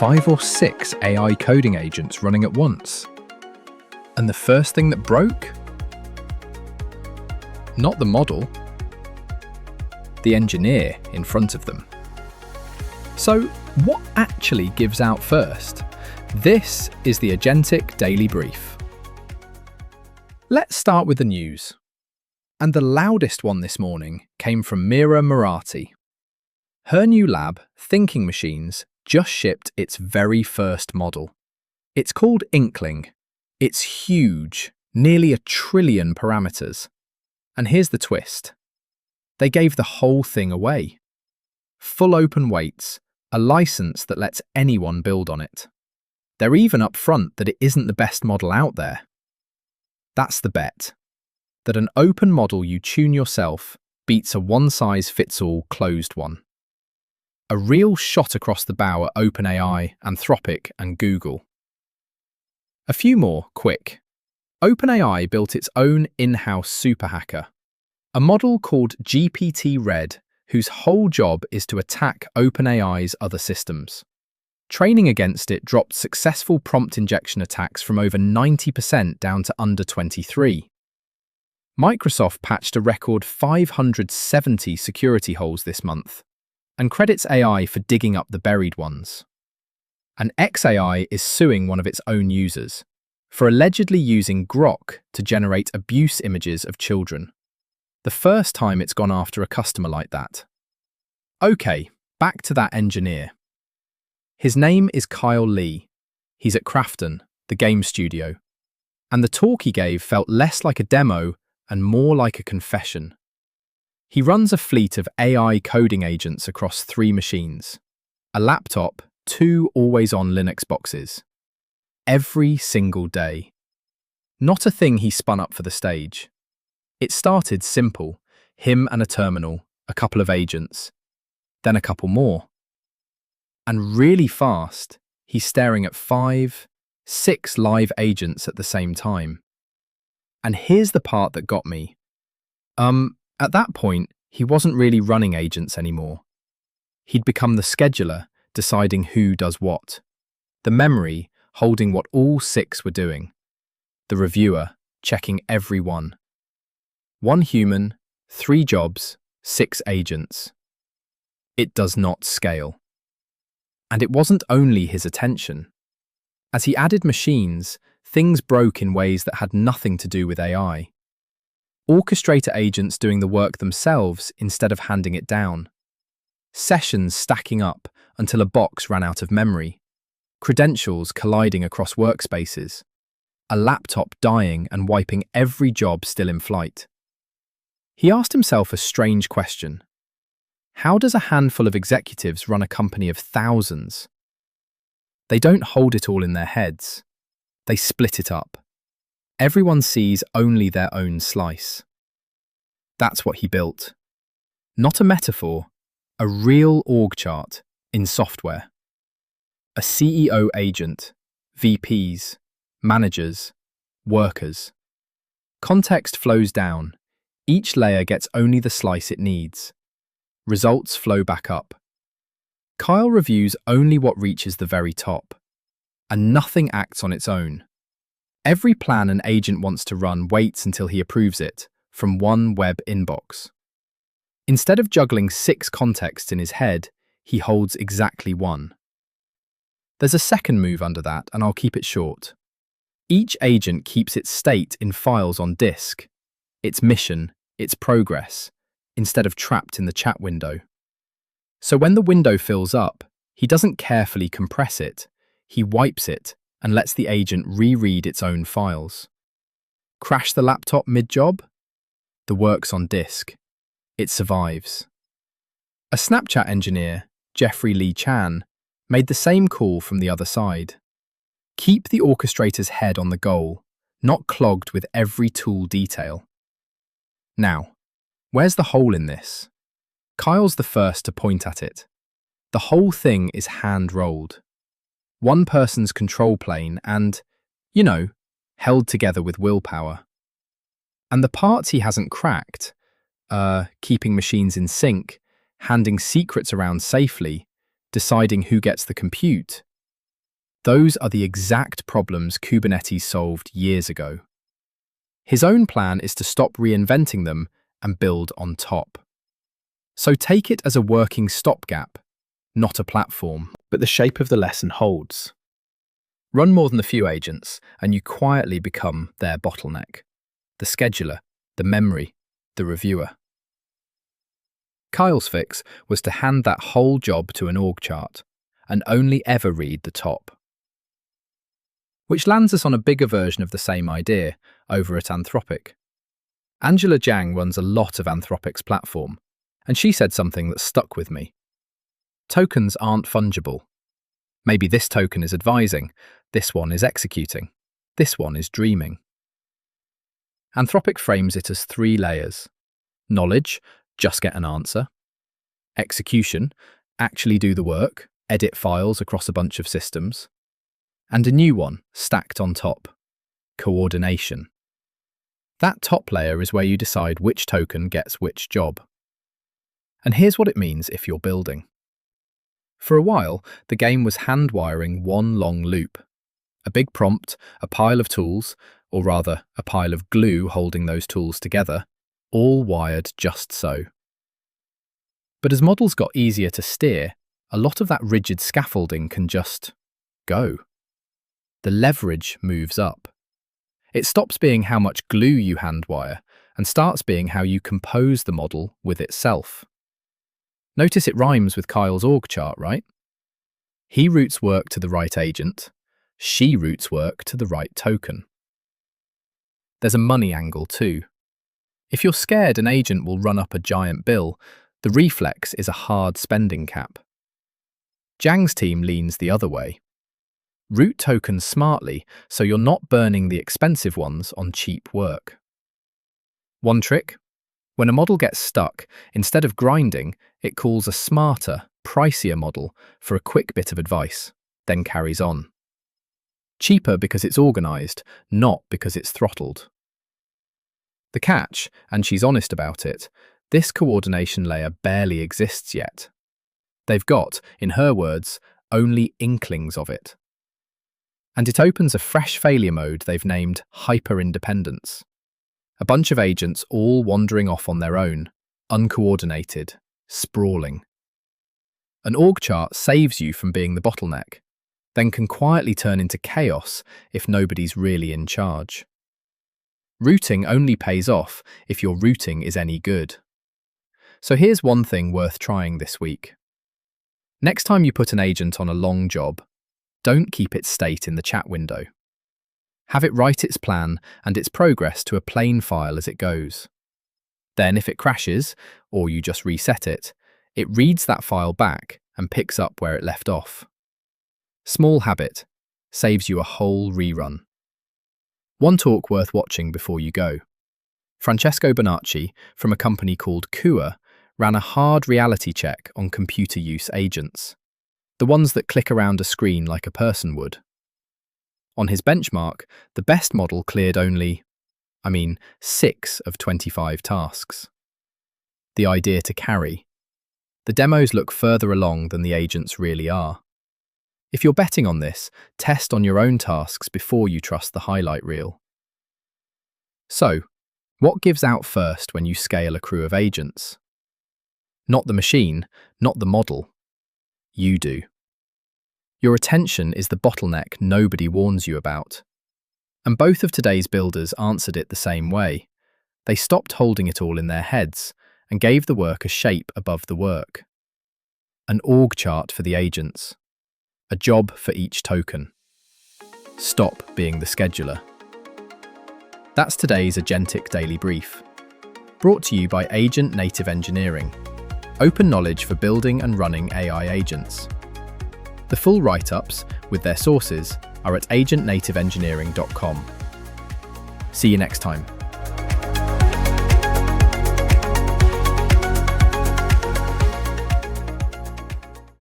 5 or 6 AI coding agents running at once. And the first thing that broke? Not the model, the engineer in front of them. So, what actually gives out first? This is the Agentic Daily Brief. Let's start with the news. And the loudest one this morning came from Mira Marathi. Her new lab, Thinking Machines, just shipped its very first model. It's called Inkling. It's huge, nearly 1 trillion parameters. And here's the twist. They gave the whole thing away. Full open weights, a license that lets anyone build on it. They're even upfront that it isn't the best model out there. That's the bet. That an open model you tune yourself beats a one-size-fits-all closed one. A real shot across the bow at OpenAI, Anthropic, and Google. A few more, quick. OpenAI built its own in-house super hacker, a model called GPT-Red, whose whole job is to attack OpenAI's other systems. Training against it dropped successful prompt injection attacks from over 90% down to under 23%. Microsoft patched a record 570 security holes this month, and credits AI for digging up the buried ones. And xAI is suing one of its own users for allegedly using Grok to generate abuse images of children. The first time it's gone after a customer like that. Okay, back to that engineer. His name is Kyle Lee. He's at Krafton, the game studio. And the talk he gave felt less like a demo and more like a confession. He runs a fleet of AI coding agents across 3 machines, a laptop, 2 always-on Linux boxes. Every single day. Not a thing he spun up for the stage. It started simple, him and a terminal, a couple of agents, then a couple more. And really fast, he's staring at 5, 6 live agents at the same time. And here's the part that got me. At that point, he wasn't really running agents anymore. He'd become the scheduler, deciding who does what. The memory, holding what all 6 were doing. The reviewer, checking every one. 1 human, 3 jobs, 6 agents. It does not scale. And it wasn't only his attention. As he added machines, things broke in ways that had nothing to do with AI. Orchestrator agents doing the work themselves instead of handing it down. Sessions stacking up until a box ran out of memory. Credentials colliding across workspaces. A laptop dying and wiping every job still in flight. He asked himself a strange question. How does a handful of executives run a company of thousands? They don't hold it all in their heads. They split it up. Everyone sees only their own slice. That's what he built. Not a metaphor, a real org chart in software. A CEO agent, VPs, managers, workers. Context flows down. Each layer gets only the slice it needs. Results flow back up. Kyle reviews only what reaches the very top. And nothing acts on its own. Every plan an agent wants to run waits until he approves it, from one web inbox. Instead of juggling 6 contexts in his head, he holds exactly 1. There's a second move under that, and I'll keep it short. Each agent keeps its state in files on disk, its mission, its progress, instead of trapped in the chat window. So when the window fills up, he doesn't carefully compress it, he wipes it, and lets the agent reread its own files. Crash the laptop mid-job? The work's on disk. It survives. A Snapchat engineer, Jeffrey Lee Chan, made the same call from the other side. Keep the orchestrator's head on the goal, not clogged with every tool detail. Now, where's the hole in this? Kyle's the first to point at it. The whole thing is hand-rolled. One person's control plane and, held together with willpower. And the parts he hasn't cracked, keeping machines in sync, handing secrets around safely, deciding who gets the compute, Those are the exact problems Kubernetes solved years ago. His own plan is to stop reinventing them and build on top. So take it as a working stopgap, not a platform, but the shape of the lesson holds. Run more than a few agents, and you quietly become their bottleneck, the scheduler, the memory, the reviewer. Kyle's fix was to hand that whole job to an org chart and only ever read the top. Which lands us on a bigger version of the same idea over at Anthropic. Angela Zhang runs a lot of Anthropic's platform, and she said something that stuck with me. Tokens aren't fungible. Maybe this token is advising, this one is executing, this one is dreaming. Anthropic frames it as 3 layers. Knowledge, just get an answer. Execution, actually do the work, edit files across a bunch of systems. And a new one, stacked on top. Coordination. That top layer is where you decide which token gets which job. And here's what it means if you're building. For a while, the game was hand-wiring one long loop. A big prompt, a pile of tools, or rather, a pile of glue holding those tools together, all wired just so. But as models got easier to steer, a lot of that rigid scaffolding can just go. The leverage moves up. It stops being how much glue you hand-wire and starts being how you compose the model with itself. Notice it rhymes with Kyle's org chart, right? He routes work to the right agent, she routes work to the right token. There's a money angle too. If you're scared an agent will run up a giant bill, the reflex is a hard spending cap. Zhang's team leans the other way. Route tokens smartly so you're not burning the expensive ones on cheap work. One trick? When a model gets stuck, instead of grinding, it calls a smarter, pricier model for a quick bit of advice, then carries on. Cheaper because it's organized, not because it's throttled. The catch, and she's honest about it, this coordination layer barely exists yet. They've got, in her words, only inklings of it. And it opens a fresh failure mode they've named hyper-independence. A bunch of agents all wandering off on their own, uncoordinated, sprawling. An org chart saves you from being the bottleneck, then can quietly turn into chaos if nobody's really in charge. Routing only pays off if your routing is any good. So here's one thing worth trying this week. Next time you put an agent on a long job, don't keep its state in the chat window. Have it write its plan and its progress to a plain file as it goes. Then if it crashes, or you just reset it, it reads that file back and picks up where it left off. Small habit, saves you a whole rerun. One talk worth watching before you go. Francesco Bonacci, from a company called Kua, ran a hard reality check on computer use agents. The ones that click around a screen like a person would. On his benchmark, the best model cleared only, 6 of 25 tasks. The idea to carry. The demos look further along than the agents really are. If you're betting on this, test on your own tasks before you trust the highlight reel. So, what gives out first when you scale a crew of agents? Not the machine, not the model. You do. Your attention is the bottleneck nobody warns you about. And both of today's builders answered it the same way. They stopped holding it all in their heads and gave the work a shape above the work. An org chart for the agents. A job for each token. Stop being the scheduler. That's today's Agentic Daily Brief. Brought to you by Agent Native Engineering. Open knowledge for building and running AI agents. The full write-ups, with their sources, are at agentnativeengineering.com. See you next time.